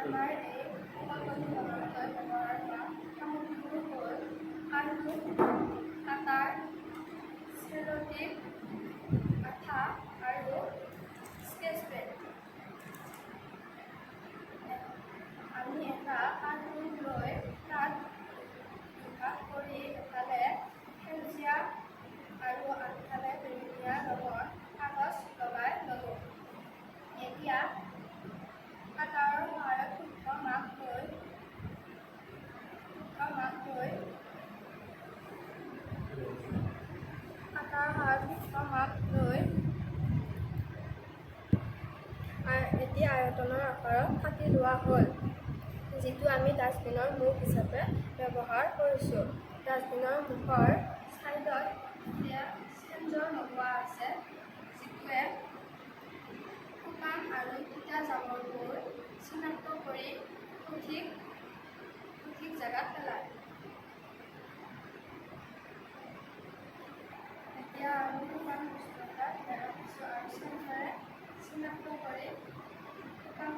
আমাৰ এই প্ৰকল্পটো বনাবলৈ ব্যৱহাৰ হোৱা সামগ্ৰীবোৰ হ'ল কাঠবোৰ, কাটাৰ, চেলোটেপ, আঠা আৰু স্কেচ পেন। আমি এটা কাঠবোৰ লৈ তাত দুভাগ কৰি এফালে সেউজীয়া আৰু আনফালে বেঙুনীয়া ৰঙৰ কাগজ লগাই ল'লোঁ। এতিয়া কাটাৰৰ সহায়ত শুদ্ধ মাপ লৈ এতিয়া আয়তনৰ আকাৰত কাটি লোৱা হ'ল, যিটো আমি ডাষ্টবিনৰ মুখ হিচাপে ব্যৱহাৰ কৰিছোঁ। ডাষ্টবিনৰ মুখৰ ছাইডত এতিয়া চেঞ্জৰ লগোৱা আছে, যিটোৱে শুকান আৰু তিতা জাবৰবোৰ চিনাক্ত কৰি সঠিক জেগাত পেলায়। এতিয়া আমি শুকান বস্তু এটা পেলাইছোঁ আৰু চেঞ্জৰে চিনাক্ত কৰি শুকান